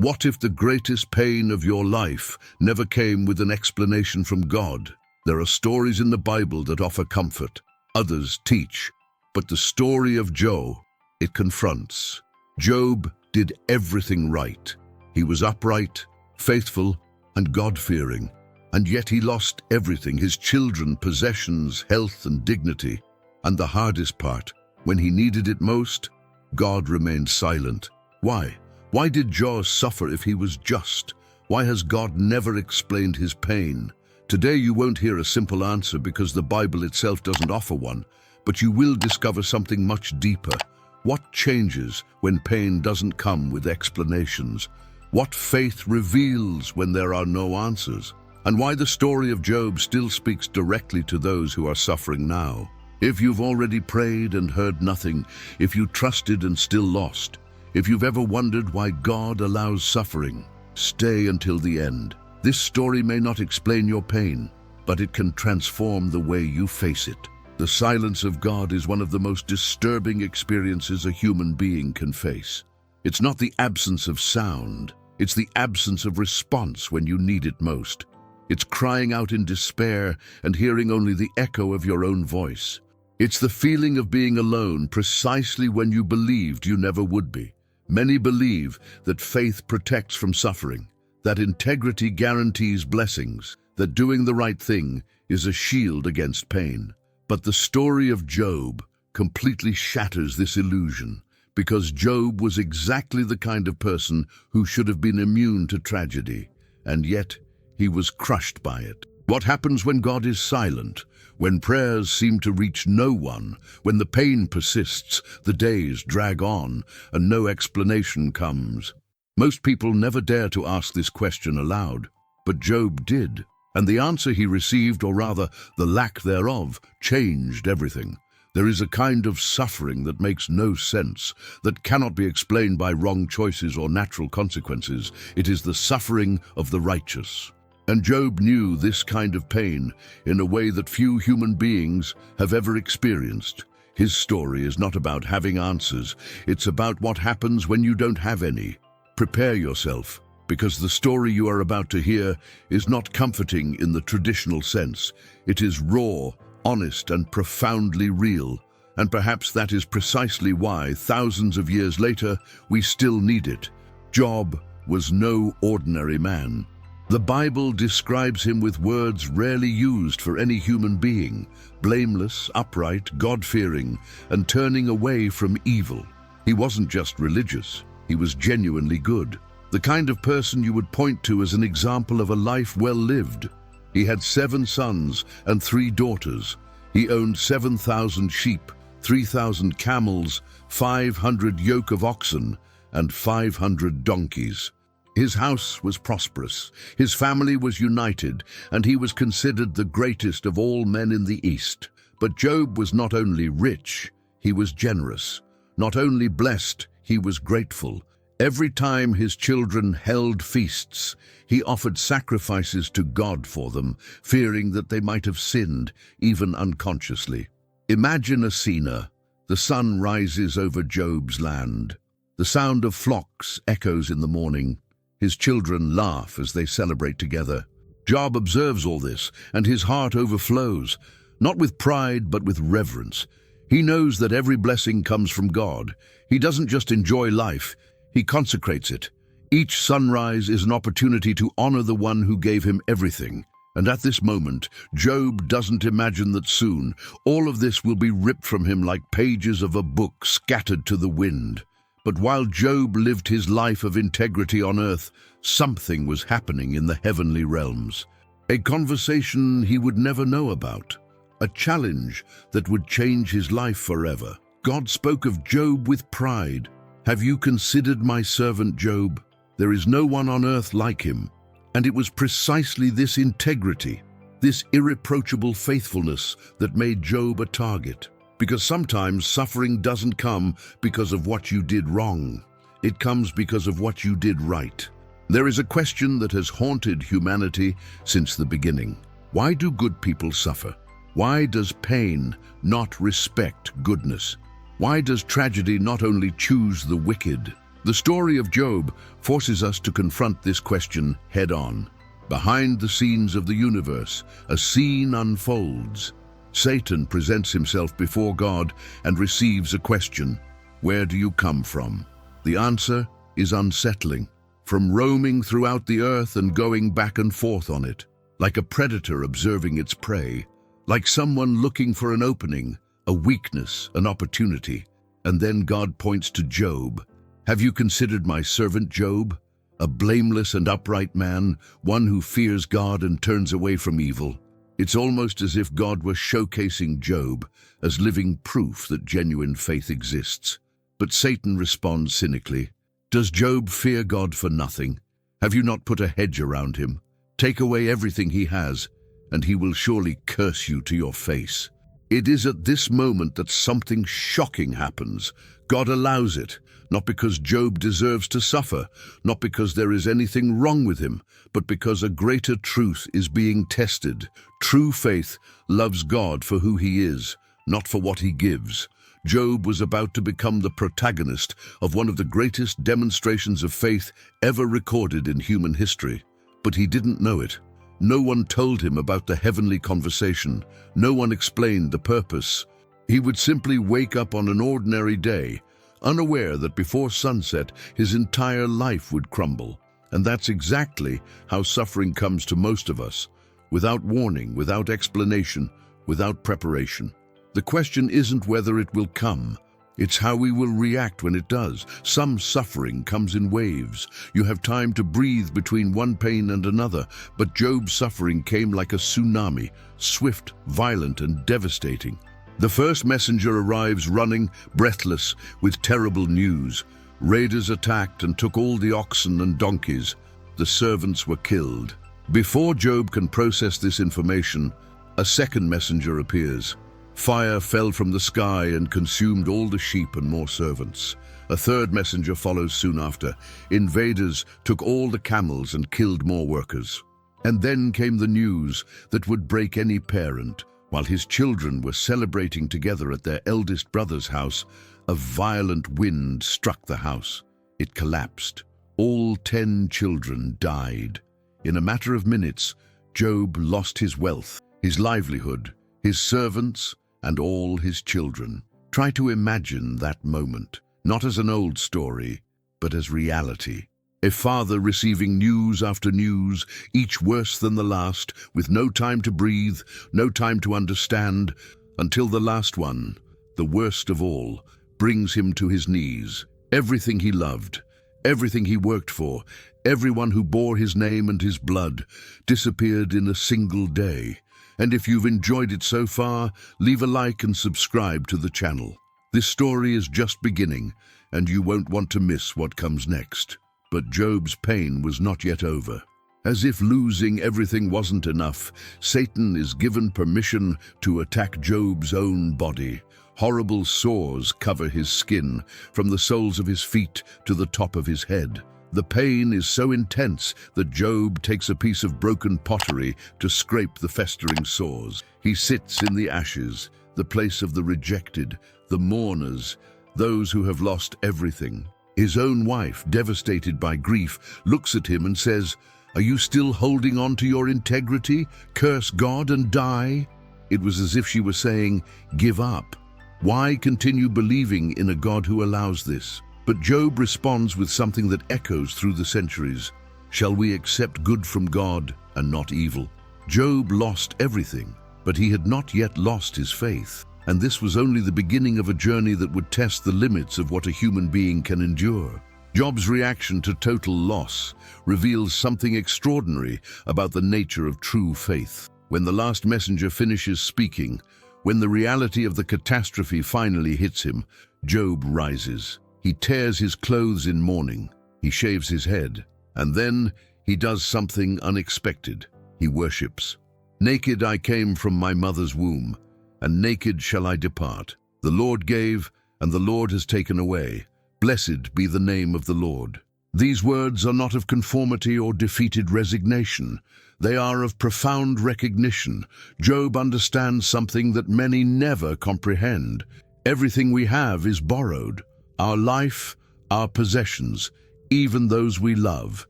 What if the greatest pain of your life never came with an explanation from God? There are stories in the Bible that offer comfort, others teach, but the story of Job, it confronts. Job did everything right. He was upright, faithful, and God-fearing, and yet he lost everything: his children, possessions, health, and dignity. And the hardest part, when he needed it most, God remained silent. Why? Why did Job suffer if he was just? Why has God never explained his pain? Today you won't hear a simple answer because the Bible itself doesn't offer one, but you will discover something much deeper. What changes when pain doesn't come with explanations? What faith reveals when there are no answers? And why the story of Job still speaks directly to those who are suffering now. If you've already prayed and heard nothing, if you trusted and still lost, if you've ever wondered why God allows suffering, stay until the end. This story may not explain your pain, but it can transform the way you face it. The silence of God is one of the most disturbing experiences a human being can face. It's not the absence of sound, it's the absence of response when you need it most. It's crying out in despair and hearing only the echo of your own voice. It's the feeling of being alone precisely when you believed you never would be. Many believe that faith protects from suffering, that integrity guarantees blessings, that doing the right thing is a shield against pain. But the story of Job completely shatters this illusion, because Job was exactly the kind of person who should have been immune to tragedy, and yet he was crushed by it. What happens when God is silent? When prayers seem to reach no one, when the pain persists, the days drag on, and no explanation comes? Most people never dare to ask this question aloud, but Job did, and the answer he received, or rather the lack thereof, changed everything. There is a kind of suffering that makes no sense, that cannot be explained by wrong choices or natural consequences. It is the suffering of the righteous. And Job knew this kind of pain in a way that few human beings have ever experienced. His story is not about having answers. It's about what happens when you don't have any. Prepare yourself, because the story you are about to hear is not comforting in the traditional sense. It is raw, honest, and profoundly real. And perhaps that is precisely why, thousands of years later, we still need it. Job was no ordinary man. The Bible describes him with words rarely used for any human being: blameless, upright, God-fearing, and turning away from evil. He wasn't just religious, he was genuinely good. The kind of person you would point to as an example of a life well lived. He had 7 sons and 3 daughters. He owned 7,000 sheep, 3,000 camels, 500 yoke of oxen, and 500 donkeys. His house was prosperous, his family was united, and he was considered the greatest of all men in the East. But Job was not only rich, he was generous. Not only blessed, he was grateful. Every time his children held feasts, he offered sacrifices to God for them, fearing that they might have sinned, even unconsciously. Imagine a scene. The sun rises over Job's land. The sound of flocks echoes in the morning. His children laugh as they celebrate together. Job observes all this, and his heart overflows, not with pride but with reverence. He knows that every blessing comes from God. He doesn't just enjoy life, he consecrates it. Each sunrise is an opportunity to honor the one who gave him everything. And at this moment, Job doesn't imagine that soon all of this will be ripped from him like pages of a book scattered to the wind. But while Job lived his life of integrity on earth, something was happening in the heavenly realms. A conversation he would never know about. A challenge that would change his life forever. God spoke of Job with pride. "Have you considered my servant Job? There is no one on earth like him." And it was precisely this integrity, this irreproachable faithfulness that made Job a target. Because sometimes suffering doesn't come because of what you did wrong. It comes because of what you did right. There is a question that has haunted humanity since the beginning. Why do good people suffer? Why does pain not respect goodness? Why does tragedy not only choose the wicked, The story of Job forces us to confront this question head-on. Behind the scenes of the universe, a scene unfolds. Satan presents himself before God and receives a question: where do you come from? The answer is unsettling. From roaming throughout the earth and going back and forth on it, like a predator observing its prey, like someone looking for an opening, a weakness, an opportunity. And then God points to Job. Have you considered my servant Job? A blameless and upright man, one who fears God and turns away from evil. It's almost as if God were showcasing Job as living proof that genuine faith exists. But Satan responds cynically. Does Job fear God for nothing? Have you not put a hedge around him? Take away everything he has, and he will surely curse you to your face. It is at this moment that something shocking happens. God allows it, not because Job deserves to suffer, not because there is anything wrong with him, but because a greater truth is being tested. True faith loves God for who he is, not for what he gives. Job was about to become the protagonist of one of the greatest demonstrations of faith ever recorded in human history. But he didn't know it. No one told him about the heavenly conversation. No one explained the purpose. He would simply wake up on an ordinary day, unaware that before sunset his entire life would crumble. And that's exactly how suffering comes to most of us, without warning, without explanation, without preparation. The question isn't whether it will come, it's how we will react when it does. Some suffering comes in waves. You have time to breathe between one pain and another, but Job's suffering came like a tsunami, swift, violent, and devastating. The first messenger arrives running, breathless, with terrible news. Raiders attacked and took all the oxen and donkeys. The servants were killed. Before Job can process this information, a second messenger appears. Fire fell from the sky and consumed all the sheep and more servants. A third messenger follows soon after. Invaders took all the camels and killed more workers. And then came the news that would break any parent. While his children were celebrating together at their eldest brother's house, a violent wind struck the house. It collapsed. All 10 children died. In a matter of minutes, Job lost his wealth, his livelihood, his servants, and all his children. Try to imagine that moment, not as an old story, but as reality. A father receiving news after news, each worse than the last, with no time to breathe, no time to understand, until the last one, the worst of all, brings him to his knees. Everything he loved, everything he worked for, everyone who bore his name and his blood, disappeared in a single day. And if you've enjoyed it so far, leave a like and subscribe to the channel. This story is just beginning, and you won't want to miss what comes next. But Job's pain was not yet over. As if losing everything wasn't enough, Satan is given permission to attack Job's own body. Horrible sores cover his skin, from the soles of his feet to the top of his head. The pain is so intense that Job takes a piece of broken pottery to scrape the festering sores. He sits in the ashes, the place of the rejected, the mourners, those who have lost everything. His own wife, devastated by grief, looks at him and says, "Are you still holding on to your integrity? Curse God and die?" It was as if she were saying, "Give up. Why continue believing in a God who allows this?" But Job responds with something that echoes through the centuries. Shall we accept good from God and not evil? Job lost everything, but he had not yet lost his faith. And this was only the beginning of a journey that would test the limits of what a human being can endure. Job's reaction to total loss reveals something extraordinary about the nature of true faith. When the last messenger finishes speaking, when the reality of the catastrophe finally hits him, Job rises. He tears his clothes in mourning. He shaves his head. And then he does something unexpected. He worships. "Naked I came from my mother's womb, and naked shall I depart. The Lord gave, and the Lord has taken away. Blessed be the name of the Lord." These words are not of conformity or defeated resignation. They are of profound recognition. Job understands something that many never comprehend. Everything we have is borrowed. Our life, our possessions, even those we love.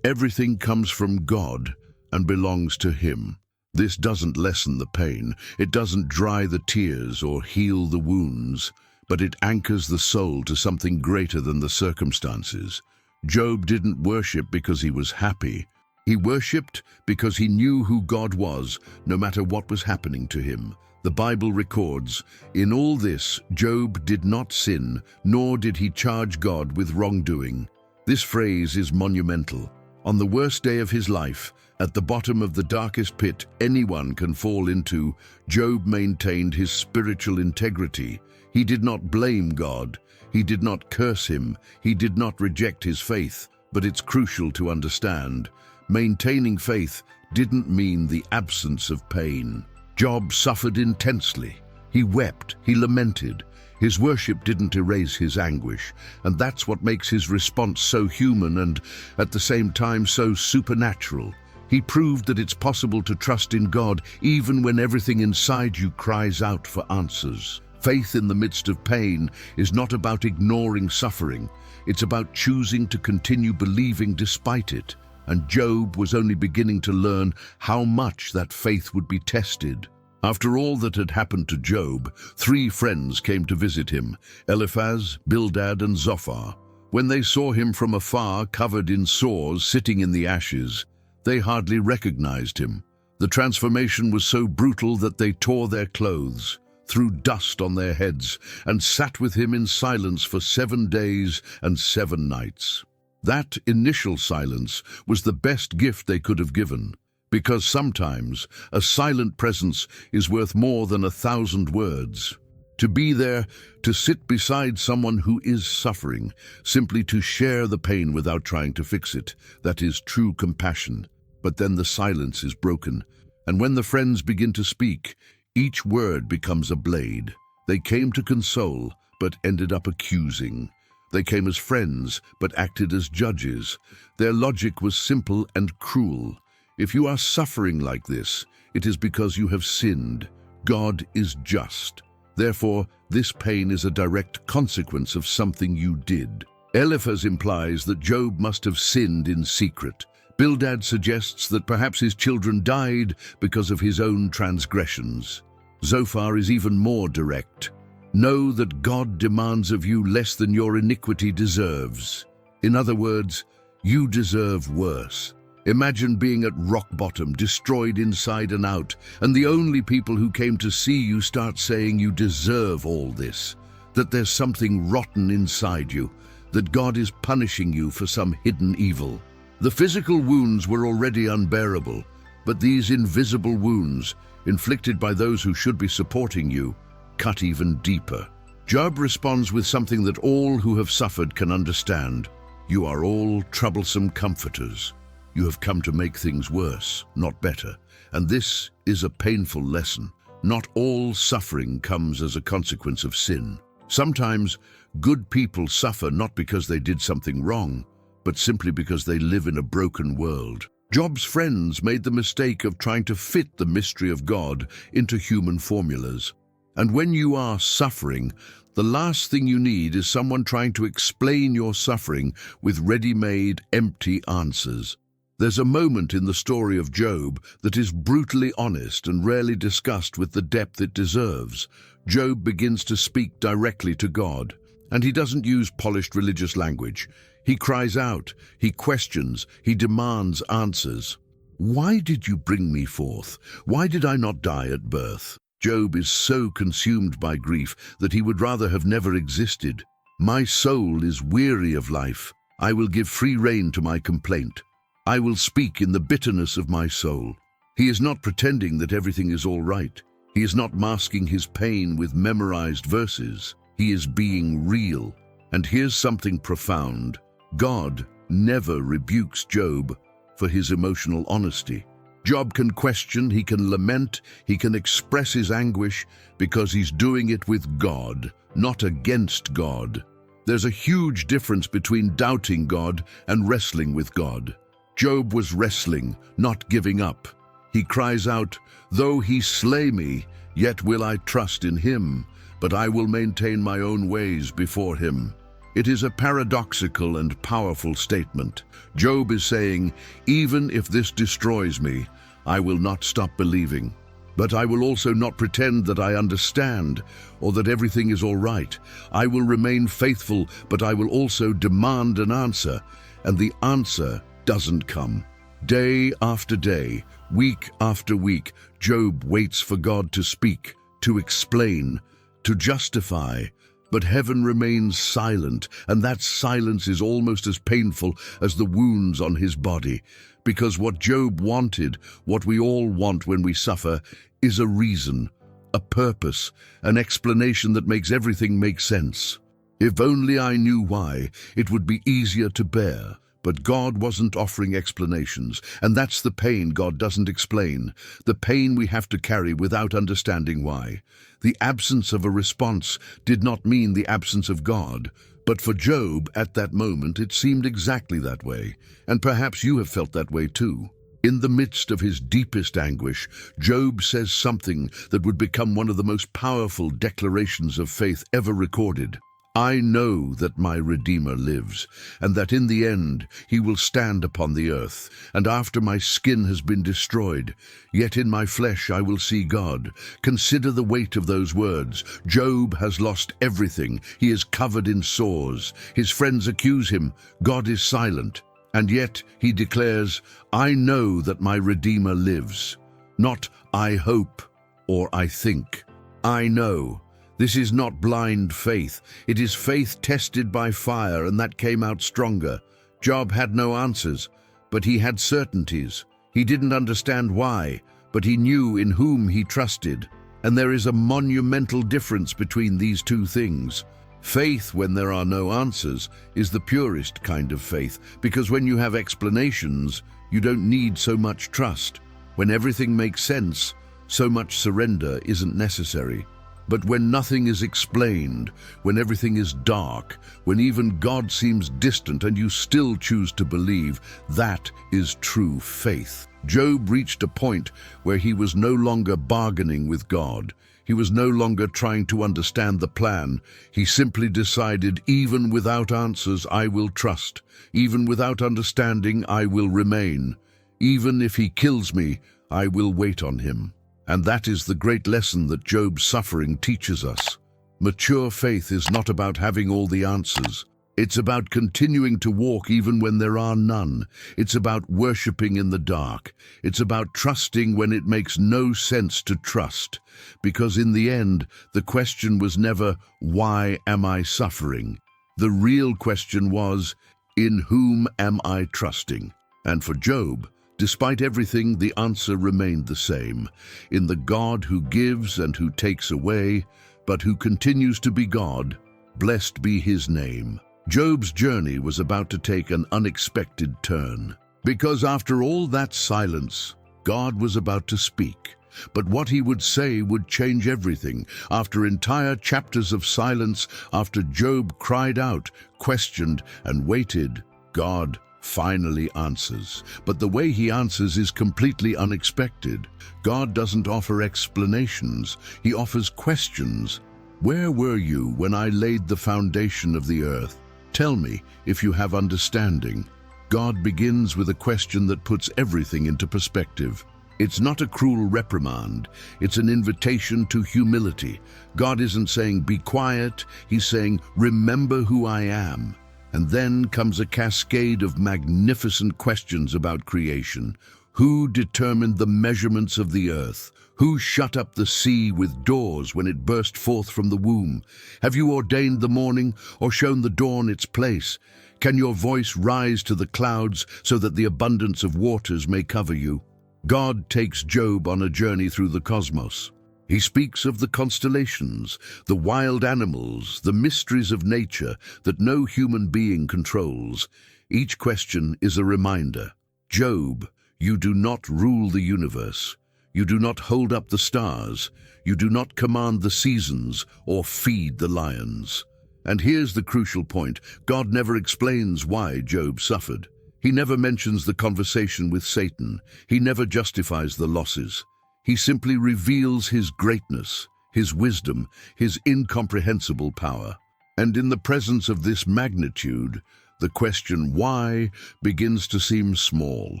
Everything comes from God and belongs to Him. This doesn't lessen the pain, it doesn't dry the tears or heal the wounds, but it anchors the soul to something greater than the circumstances. Job didn't worship because he was happy. He worshipped because he knew who God was, no matter what was happening to him. The Bible records, "In all this, Job did not sin, nor did he charge God with wrongdoing." This phrase is monumental. On the worst day of his life, at the bottom of the darkest pit anyone can fall into, Job maintained his spiritual integrity. He did not blame God. He did not curse him. He did not reject his faith. But it's crucial to understand, maintaining faith didn't mean the absence of pain. Job suffered intensely. He wept. He lamented. His worship didn't erase his anguish, and that's what makes his response so human and, at the same time, so supernatural. He proved that it's possible to trust in God even when everything inside you cries out for answers. Faith in the midst of pain is not about ignoring suffering. It's about choosing to continue believing despite it. And Job was only beginning to learn how much that faith would be tested. After all that had happened to Job, 3 friends came to visit him, Eliphaz, Bildad, and Zophar. When they saw him from afar, covered in sores, sitting in the ashes, they hardly recognized him. The transformation was so brutal that they tore their clothes, threw dust on their heads, and sat with him in silence for 7 days and 7 nights. That initial silence was the best gift they could have given. Because sometimes a silent presence is worth more than 1,000 words. To be there, to sit beside someone who is suffering, simply to share the pain without trying to fix it, that is true compassion. But then the silence is broken, and when the friends begin to speak, each word becomes a blade. They came to console, but ended up accusing. They came as friends, but acted as judges. Their logic was simple and cruel. If you are suffering like this, it is because you have sinned. God is just. Therefore, this pain is a direct consequence of something you did. Eliphaz implies that Job must have sinned in secret. Bildad suggests that perhaps his children died because of his own transgressions. Zophar is even more direct. Know that God demands of you less than your iniquity deserves. In other words, you deserve worse. Imagine being at rock bottom, destroyed inside and out, and the only people who came to see you start saying you deserve all this, that there's something rotten inside you, that God is punishing you for some hidden evil. The physical wounds were already unbearable, but these invisible wounds, inflicted by those who should be supporting you, cut even deeper. Job responds with something that all who have suffered can understand. You are all troublesome comforters. You have come to make things worse, not better. And this is a painful lesson. Not all suffering comes as a consequence of sin. Sometimes good people suffer not because they did something wrong, but simply because they live in a broken world. Job's friends made the mistake of trying to fit the mystery of God into human formulas. And when you are suffering, the last thing you need is someone trying to explain your suffering with ready-made, empty answers. There's a moment in the story of Job that is brutally honest and rarely discussed with the depth it deserves. Job begins to speak directly to God, and he doesn't use polished religious language. He cries out, he questions, he demands answers. Why did you bring me forth? Why did I not die at birth? Job is so consumed by grief that he would rather have never existed. My soul is weary of life. I will give free rein to my complaint. I will speak in the bitterness of my soul. He is not pretending that everything is all right. He is not masking his pain with memorized verses. He is being real. And here's something profound. God never rebukes Job for his emotional honesty. Job can question, he can lament, he can express his anguish because he's doing it with God, not against God. There's a huge difference between doubting God and wrestling with God. Job was wrestling, not giving up. He cries out, "Though he slay me, yet will I trust in him, but I will maintain my own ways before him." It is a paradoxical and powerful statement. Job is saying, even if this destroys me, I will not stop believing. But I will also not pretend that I understand or that everything is all right. I will remain faithful, but I will also demand an answer, and the answer doesn't come. Day after day, week after week, Job waits for God to speak, to explain, to justify. But heaven remains silent, and that silence is almost as painful as the wounds on his body. Because what Job wanted, what we all want when we suffer, is a reason, a purpose, an explanation that makes everything make sense. If only I knew why, it would be easier to bear. But God wasn't offering explanations, and that's the pain God doesn't explain, the pain we have to carry without understanding why. The absence of a response did not mean the absence of God, but for Job, at that moment, it seemed exactly that way, and perhaps you have felt that way too. In the midst of his deepest anguish, Job says something that would become one of the most powerful declarations of faith ever recorded. I know that my Redeemer lives, and that in the end he will stand upon the earth, and after my skin has been destroyed, yet in my flesh I will see God. Consider the weight of those words. Job has lost everything. He is covered in sores. His friends accuse him. God is silent. And yet he declares, I know that my Redeemer lives. Not I hope or I think. I know. This is not blind faith. It is faith tested by fire, and that came out stronger. Job had no answers, but he had certainties. He didn't understand why, but he knew in whom he trusted. And there is a monumental difference between these two things. Faith, when there are no answers, is the purest kind of faith, because when you have explanations, you don't need so much trust. When everything makes sense, so much surrender isn't necessary. But when nothing is explained, when everything is dark, when even God seems distant and you still choose to believe, that is true faith. Job reached a point where he was no longer bargaining with God. He was no longer trying to understand the plan. He simply decided, even without answers, I will trust. Even without understanding, I will remain. Even if he kills me, I will wait on him. And that is the great lesson that Job's suffering teaches us. Mature faith is not about having all the answers. It's about continuing to walk even when there are none. It's about worshiping in the dark. It's about trusting when it makes no sense to trust. Because in the end, the question was never, why am I suffering? The real question was, in whom am I trusting? And for Job, despite everything, the answer remained the same, in the God who gives and who takes away, but who continues to be God. Blessed be his name. Job's journey was about to take an unexpected turn, because after all that silence, God was about to speak. But what he would say would change everything. After entire chapters of silence, after Job cried out, questioned, and waited, God finally answers. But the way he answers is completely unexpected. God doesn't offer explanations. He offers questions. Where were you when I laid the foundation of the earth? Tell me if you have understanding. God begins with a question that puts everything into perspective. It's not a cruel reprimand. It's an invitation to humility. God isn't saying, be quiet. He's saying, remember who I am. And then comes a cascade of magnificent questions about creation. Who determined the measurements of the earth? Who shut up the sea with doors when it burst forth from the womb? Have you ordained the morning or shown the dawn its place? Can your voice rise to the clouds so that the abundance of waters may cover you? God takes Job on a journey through the cosmos. He speaks of the constellations, the wild animals, the mysteries of nature that no human being controls. Each question is a reminder. Job, you do not rule the universe. You do not hold up the stars. You do not command the seasons or feed the lions. And here's the crucial point. God never explains why Job suffered. He never mentions the conversation with Satan. He never justifies the losses. He simply reveals his greatness, his wisdom, his incomprehensible power. And in the presence of this magnitude, the question why begins to seem small,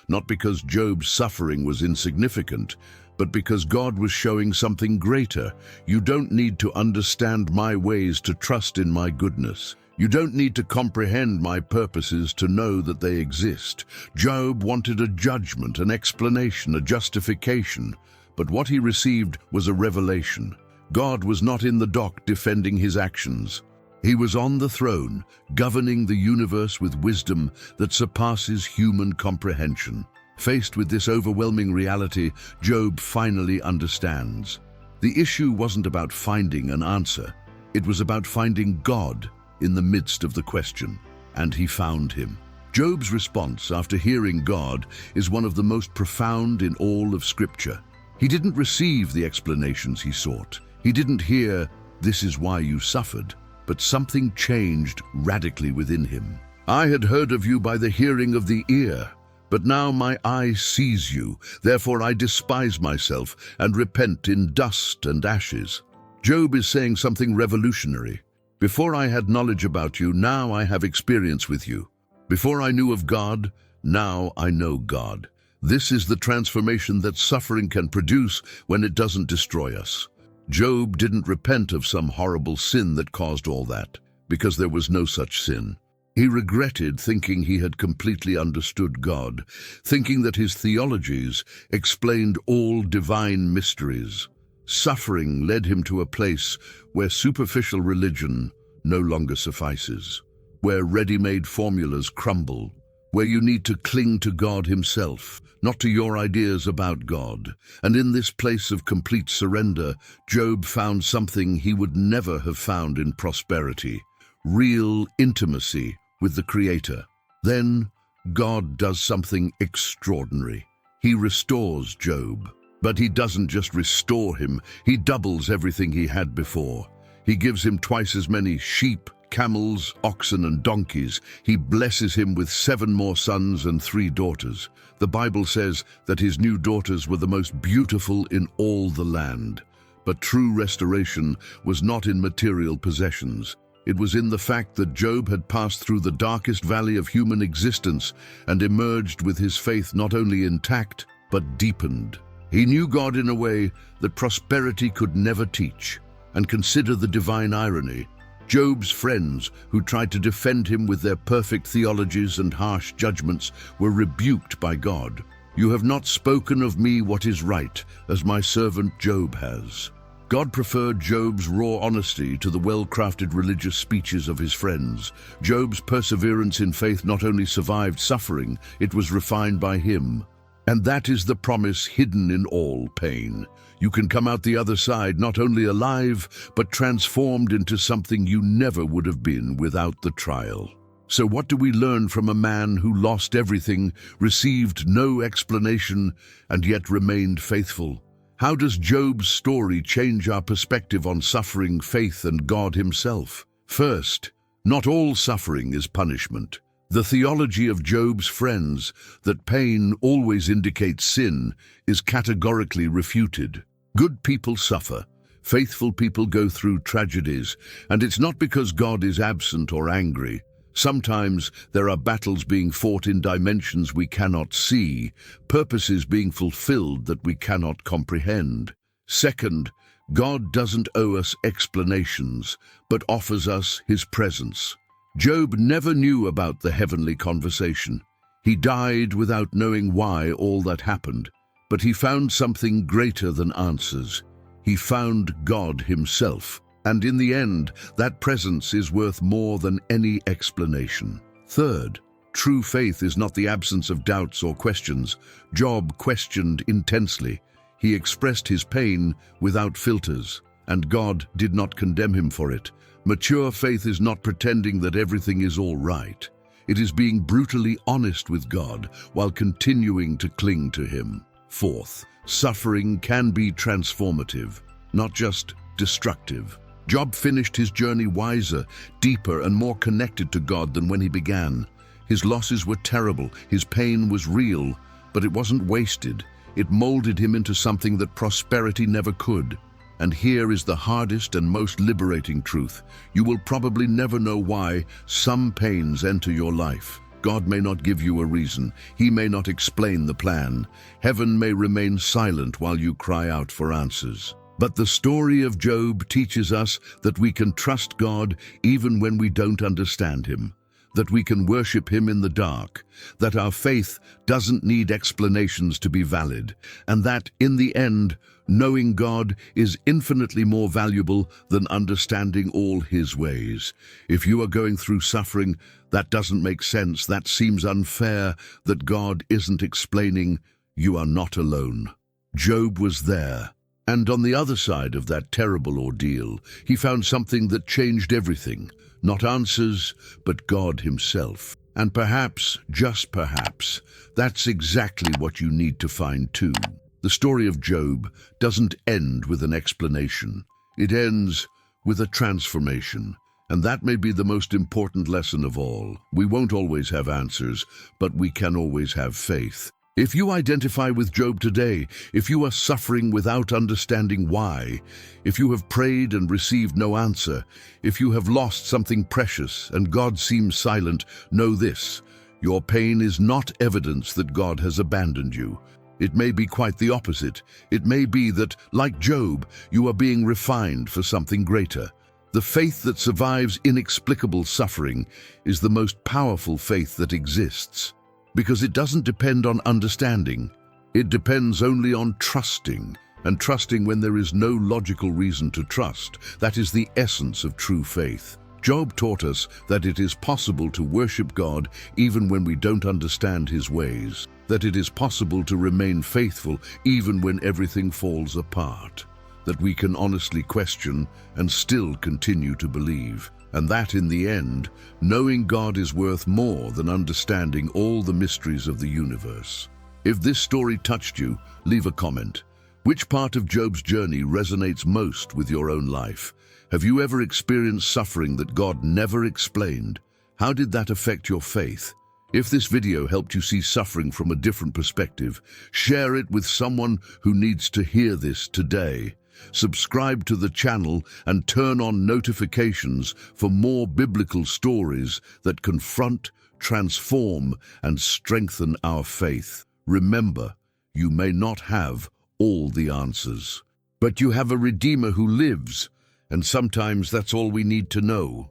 not because Job's suffering was insignificant, but because God was showing something greater. You don't need to understand my ways to trust in my goodness. You don't need to comprehend my purposes to know that they exist. Job wanted a judgment, an explanation, a justification, but what he received was a revelation. God was not in the dock defending his actions. He was on the throne, governing the universe with wisdom that surpasses human comprehension. Faced with this overwhelming reality, Job finally understands. The issue wasn't about finding an answer. It was about finding God in the midst of the question. And he found him. Job's response after hearing God is one of the most profound in all of Scripture. He didn't receive the explanations he sought. He didn't hear, "This is why you suffered," but something changed radically within him. "I had heard of you by the hearing of the ear, but now my eye sees you. Therefore I despise myself and repent in dust and ashes." Job is saying something revolutionary. Before I had knowledge about you, now I have experience with you. Before I knew of God, now I know God. This is the transformation that suffering can produce when it doesn't destroy us. Job didn't repent of some horrible sin that caused all that, because there was no such sin. He regretted thinking he had completely understood God, thinking that his theologies explained all divine mysteries. Suffering led him to a place where superficial religion no longer suffices, where ready-made formulas crumble, where you need to cling to God himself, not to your ideas about God. And in this place of complete surrender, Job found something he would never have found in prosperity: real intimacy with the Creator. Then God does something extraordinary. He restores Job. But he doesn't just restore him, he doubles everything he had before. He gives him twice as many sheep, camels, oxen, and donkeys. He blesses him with 7 more sons and 3 daughters. The Bible says that his new daughters were the most beautiful in all the land. But true restoration was not in material possessions. It was in the fact that Job had passed through the darkest valley of human existence and emerged with his faith not only intact, but deepened. He knew God in a way that prosperity could never teach. And consider the divine irony. Job's friends, who tried to defend him with their perfect theologies and harsh judgments, were rebuked by God. "You have not spoken of me what is right, as my servant Job has." God preferred Job's raw honesty to the well-crafted religious speeches of his friends. Job's perseverance in faith not only survived suffering, it was refined by him. And that is the promise hidden in all pain. You can come out the other side not only alive, but transformed into something you never would have been without the trial. So what do we learn from a man who lost everything, received no explanation, and yet remained faithful? How does Job's story change our perspective on suffering, faith, and God himself? First, not all suffering is punishment. The theology of Job's friends, that pain always indicates sin, is categorically refuted. Good people suffer. Faithful people go through tragedies, and it's not because God is absent or angry. Sometimes there are battles being fought in dimensions we cannot see, purposes being fulfilled that we cannot comprehend. Second, God doesn't owe us explanations, but offers us his presence. Job never knew about the heavenly conversation. He died without knowing why all that happened, but he found something greater than answers. He found God himself, and in the end, that presence is worth more than any explanation. Third, true faith is not the absence of doubts or questions. Job questioned intensely. He expressed his pain without filters, and God did not condemn him for it. Mature faith is not pretending that everything is all right. It is being brutally honest with God while continuing to cling to him. Fourth, suffering can be transformative, not just destructive. Job finished his journey wiser, deeper, and more connected to God than when he began. His losses were terrible, his pain was real, but it wasn't wasted. It molded him into something that prosperity never could. And here is the hardest and most liberating truth. You will probably never know why some pains enter your life. God may not give you a reason. He may not explain the plan. Heaven may remain silent while you cry out for answers. But the story of Job teaches us that we can trust God even when we don't understand Him, that we can worship Him in the dark, that our faith doesn't need explanations to be valid, and that, in the end, knowing God is infinitely more valuable than understanding all His ways. If you are going through suffering that doesn't make sense, that seems unfair, that God isn't explaining, you are not alone. Job was there. And on the other side of that terrible ordeal, he found something that changed everything. Not answers, but God Himself. And perhaps, just perhaps, that's exactly what you need to find too. The story of Job doesn't end with an explanation. It ends with a transformation. And that may be the most important lesson of all. We won't always have answers, but we can always have faith. If you identify with Job today, if you are suffering without understanding why, if you have prayed and received no answer, if you have lost something precious and God seems silent, know this: your pain is not evidence that God has abandoned you. It may be quite the opposite. It may be that, like Job, you are being refined for something greater. The faith that survives inexplicable suffering is the most powerful faith that exists. Because it doesn't depend on understanding. It depends only on trusting, and trusting when there is no logical reason to trust. That is the essence of true faith. Job taught us that it is possible to worship God even when we don't understand His ways, that it is possible to remain faithful even when everything falls apart, that we can honestly question and still continue to believe. And that, in the end, knowing God is worth more than understanding all the mysteries of the universe. If this story touched you, leave a comment. Which part of Job's journey resonates most with your own life? Have you ever experienced suffering that God never explained? How did that affect your faith? If this video helped you see suffering from a different perspective, share it with someone who needs to hear this today. Subscribe to the channel and turn on notifications for more biblical stories that confront, transform, and strengthen our faith. Remember, you may not have all the answers, but you have a Redeemer who lives, and sometimes that's all we need to know.